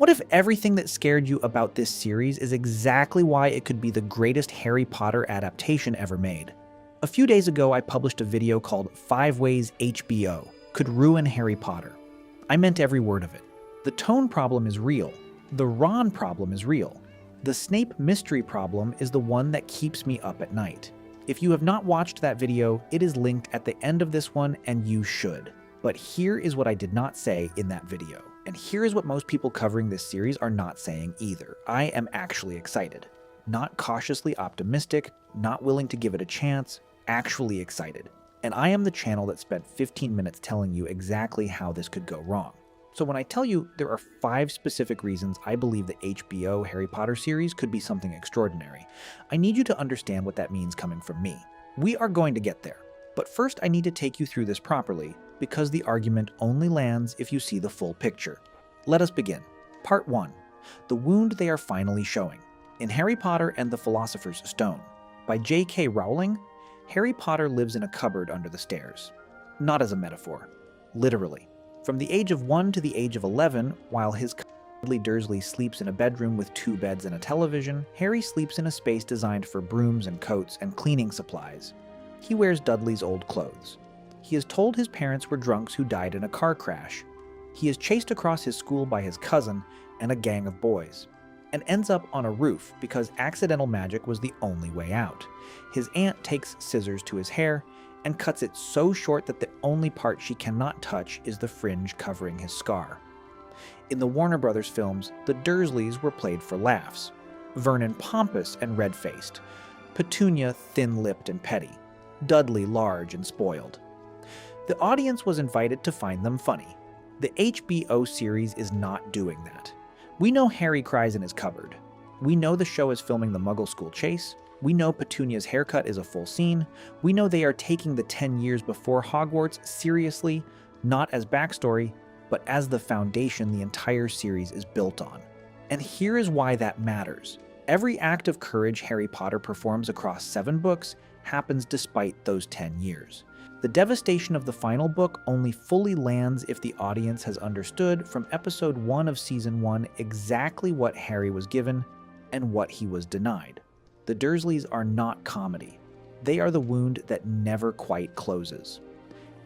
What if everything that scared you about this series is exactly why it could be the greatest Harry Potter adaptation ever made? A few days ago, I published a video called 5 Ways HBO Could Ruin Harry Potter. I meant every word of it. The tone problem is real. The Ron problem is real. The Snape mystery problem is the one that keeps me up at night. If you have not watched that video, it is linked at the end of this one, and you should. But here is what I did not say in that video. And here is what most people covering this series are not saying either. I am actually excited. Not cautiously optimistic, not willing to give it a chance, actually excited. And I am the channel that spent 15 minutes telling you exactly how this could go wrong. So when I tell you there are 5 specific reasons I believe the HBO Harry Potter series could be something extraordinary, I need you to understand what that means coming from me. We are going to get there. But first I need to take you through this properly, because the argument only lands if you see the full picture. Let us begin. Part 1. The Wound They Are Finally Showing. In Harry Potter and the Philosopher's Stone, by J.K. Rowling, Harry Potter lives in a cupboard under the stairs. Not as a metaphor. Literally. From the age of 1 to the age of 11, while his cousin Dudley Dursley sleeps in a bedroom with 2 beds and a television, Harry sleeps in a space designed for brooms and coats and cleaning supplies. He wears Dudley's old clothes. He is told his parents were drunks who died in a car crash. He is chased across his school by his cousin and a gang of boys, and ends up on a roof because accidental magic was the only way out. His aunt takes scissors to his hair and cuts it so short that the only part she cannot touch is the fringe covering his scar. In the Warner Brothers films, the Dursleys were played for laughs. Vernon pompous and red-faced, Petunia thin-lipped and petty, Dudley large and spoiled. The audience was invited to find them funny. The HBO series is not doing that. We know Harry cries in his cupboard. We know the show is filming the Muggle school chase. We know Petunia's haircut is a full scene. We know they are taking the 10 years before Hogwarts seriously, not as backstory, but as the foundation the entire series is built on. And here is why that matters. Every act of courage Harry Potter performs across 7 books happens despite those 10 years. The devastation of the final book only fully lands if the audience has understood from episode 1 of season 1 exactly what Harry was given and what he was denied. The Dursleys are not comedy. They are the wound that never quite closes.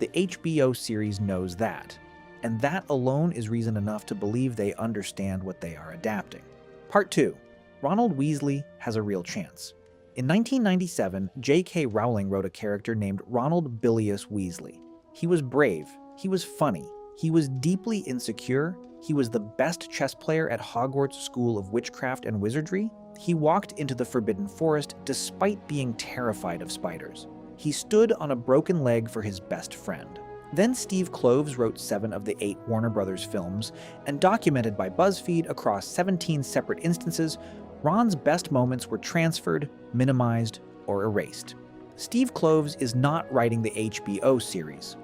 The HBO series knows that, and that alone is reason enough to believe they understand what they are adapting. Part 2. Ronald Weasley has a real chance. In 1997, J.K. Rowling wrote a character named Ronald Bilious Weasley. He was brave, he was funny, he was deeply insecure, he was the best chess player at Hogwarts School of Witchcraft and Wizardry. He walked into the Forbidden Forest despite being terrified of spiders. He stood on a broken leg for his best friend. Then Steve Kloves wrote 7 of the 8 Warner Brothers films, and documented by BuzzFeed across 17 separate instances, Ron's best moments were transferred, minimized, or erased. Steve Kloves is not writing the HBO series.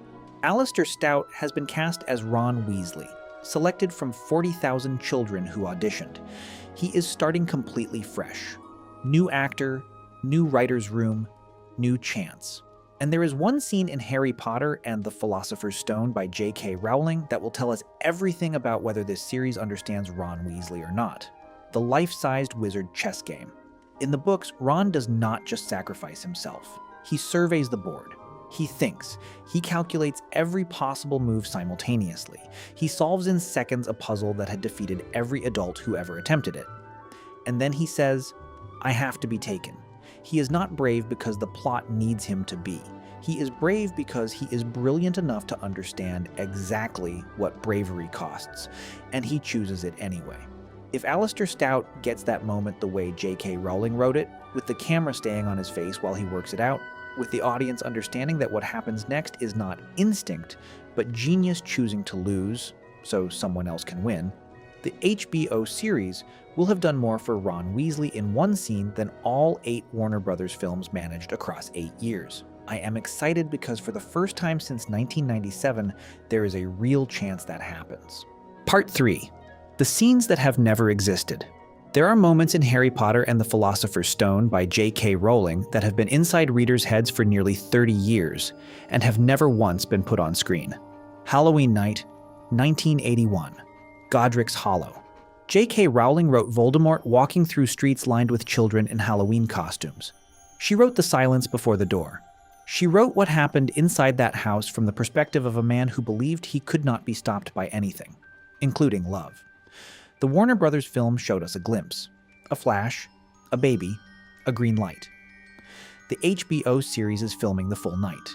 Alastair Stout has been cast as Ron Weasley, selected from 40,000 children who auditioned. He is starting completely fresh. New actor, new writer's room, new chance. And there is one scene in Harry Potter and the Philosopher's Stone by J.K. Rowling that will tell us everything about whether this series understands Ron Weasley or not. The life-sized wizard chess game. In the books, Ron does not just sacrifice himself. He surveys the board. He thinks. He calculates every possible move simultaneously. He solves in seconds a puzzle that had defeated every adult who ever attempted it. And then he says, "I have to be taken." He is not brave because the plot needs him to be. He is brave because he is brilliant enough to understand exactly what bravery costs, and he chooses it anyway. If Alastair Stout gets that moment the way J.K. Rowling wrote it, with the camera staying on his face while he works it out, with the audience understanding that what happens next is not instinct, but genius choosing to lose, so someone else can win, the HBO series will have done more for Ron Weasley in one scene than all 8 Warner Brothers films managed across 8 years. I am excited because for the first time since 1997, there is a real chance that happens. Part 3. The scenes that have never existed. There are moments in Harry Potter and the Philosopher's Stone by J.K. Rowling that have been inside readers' heads for nearly 30 years and have never once been put on screen. Halloween Night, 1981. Godric's Hollow. J.K. Rowling wrote Voldemort walking through streets lined with children in Halloween costumes. She wrote the silence before the door. She wrote what happened inside that house from the perspective of a man who believed he could not be stopped by anything, including love. The Warner Brothers film showed us a glimpse, a flash, a baby, a green light. The HBO series is filming the full night.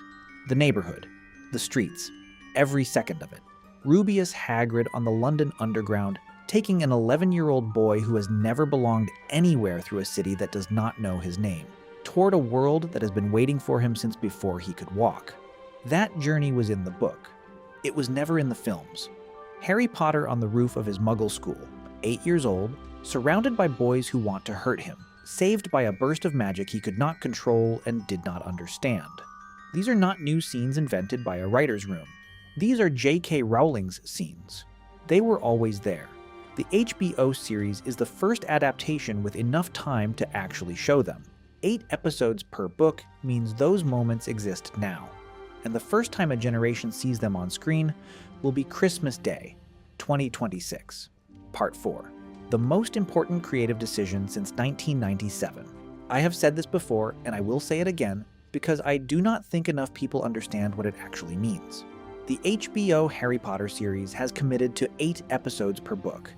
The neighborhood, the streets, every second of it. Rubeus Hagrid on the London Underground, taking an 11-year-old boy who has never belonged anywhere through a city that does not know his name, toward a world that has been waiting for him since before he could walk. That journey was in the book. It was never in the films. Harry Potter on the roof of his Muggle school, 8 years old, surrounded by boys who want to hurt him, saved by a burst of magic he could not control and did not understand. These are not new scenes invented by a writer's room. These are J.K. Rowling's scenes. They were always there. The HBO series is the first adaptation with enough time to actually show them. 8 episodes per book means those moments exist now, and the first time a generation sees them on screen will be Christmas Day, 2026. Part 4. The most important creative decision since 1997. I have said this before, and I will say it again, because I do not think enough people understand what it actually means. The HBO Harry Potter series has committed to 8 episodes per book,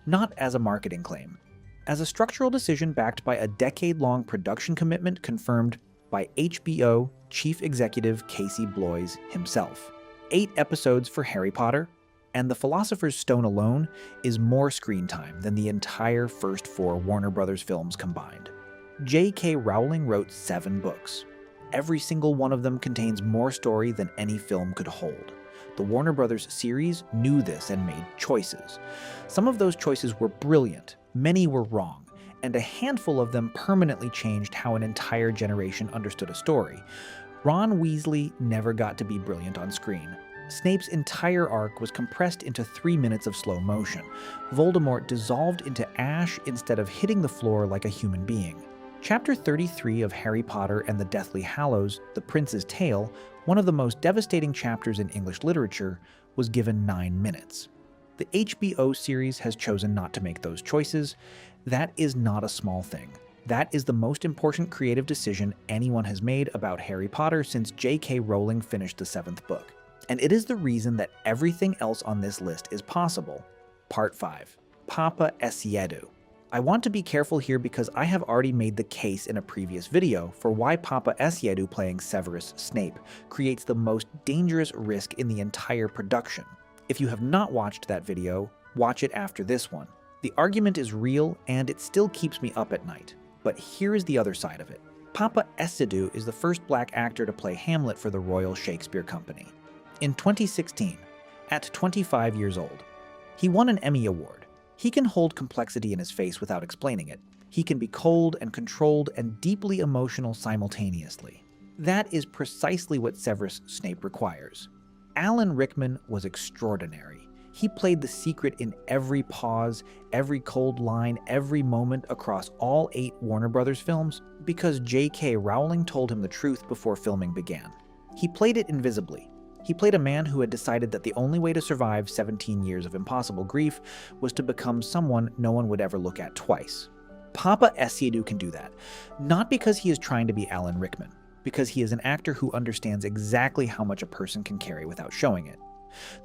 not as a marketing claim, as a structural decision backed by a decade-long production commitment confirmed by HBO Chief Executive Casey Bloys himself. 8 episodes for Harry Potter, and The Philosopher's Stone alone is more screen time than the entire first 4 Warner Brothers films combined. J.K. Rowling wrote 7 books. Every single one of them contains more story than any film could hold. The Warner Brothers series knew this and made choices. Some of those choices were brilliant, many were wrong, and a handful of them permanently changed how an entire generation understood a story. Ron Weasley never got to be brilliant on screen. Snape's entire arc was compressed into 3 minutes of slow motion. Voldemort dissolved into ash instead of hitting the floor like a human being. Chapter 33 of Harry Potter and the Deathly Hallows, The Prince's Tale, one of the most devastating chapters in English literature, was given 9 minutes. The HBO series has chosen not to make those choices. That is not a small thing. That is the most important creative decision anyone has made about Harry Potter since J.K. Rowling finished the 7th book. And it is the reason that everything else on this list is possible. Part 5. Paapa Essiedu. I want to be careful here because I have already made the case in a previous video for why Paapa Essiedu playing Severus Snape creates the most dangerous risk in the entire production. If you have not watched that video, watch it after this one. The argument is real and it still keeps me up at night. But here is the other side of it. Paapa Essiedu is the first black actor to play Hamlet for the Royal Shakespeare Company. In 2016, at 25 years old, he won an Emmy Award. He can hold complexity in his face without explaining it. He can be cold and controlled and deeply emotional simultaneously. That is precisely what Severus Snape requires. Alan Rickman was extraordinary. He played the secret in every pause, every cold line, every moment across all 8 Warner Brothers films because J.K. Rowling told him the truth before filming began. He played it invisibly. He played a man who had decided that the only way to survive 17 years of impossible grief was to become someone no one would ever look at twice. Paapa Essiedu can do that, not because he is trying to be Alan Rickman, because he is an actor who understands exactly how much a person can carry without showing it.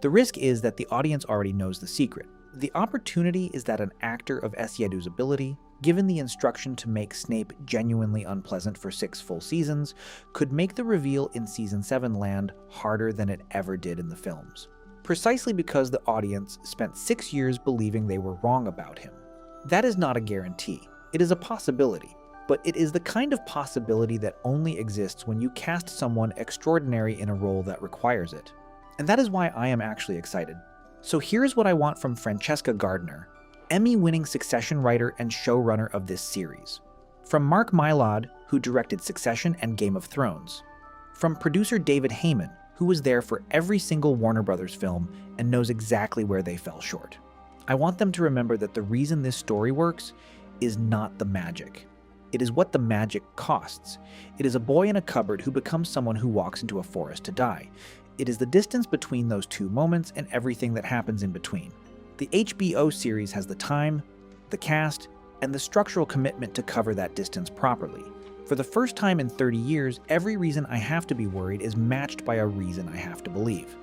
The risk is that the audience already knows the secret. The opportunity is that an actor of Essiedu's ability, given the instruction to make Snape genuinely unpleasant for 6 full seasons, could make the reveal in Season 7 land harder than it ever did in the films. Precisely because the audience spent 6 years believing they were wrong about him. That is not a guarantee. It is a possibility. But it is the kind of possibility that only exists when you cast someone extraordinary in a role that requires it. And that is why I am actually excited. So here's what I want from Francesca Gardiner, Emmy-winning Succession writer and showrunner of this series. From Mark Mylod, who directed Succession and Game of Thrones. From producer David Heyman, who was there for every single Warner Brothers film and knows exactly where they fell short. I want them to remember that the reason this story works is not the magic. It is what the magic costs. It is a boy in a cupboard who becomes someone who walks into a forest to die. It is the distance between those 2 moments and everything that happens in between. The HBO series has the time, the cast, and the structural commitment to cover that distance properly. For the first time in 30 years, every reason I have to be worried is matched by a reason I have to believe.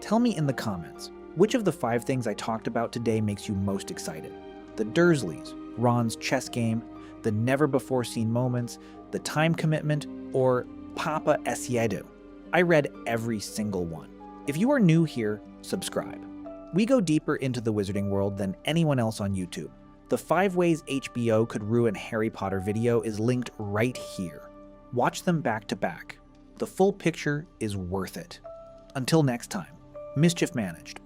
Tell me in the comments, which of the 5 things I talked about today makes you most excited? The Dursleys, Ron's chess game, the never-before-seen moments, the time commitment, or Paapa Essiedu? I read every single one. If you are new here, subscribe. We go deeper into the wizarding world than anyone else on YouTube. The 5 ways HBO could ruin Harry Potter video is linked right here. Watch them back to back. The full picture is worth it. Until next time, mischief managed.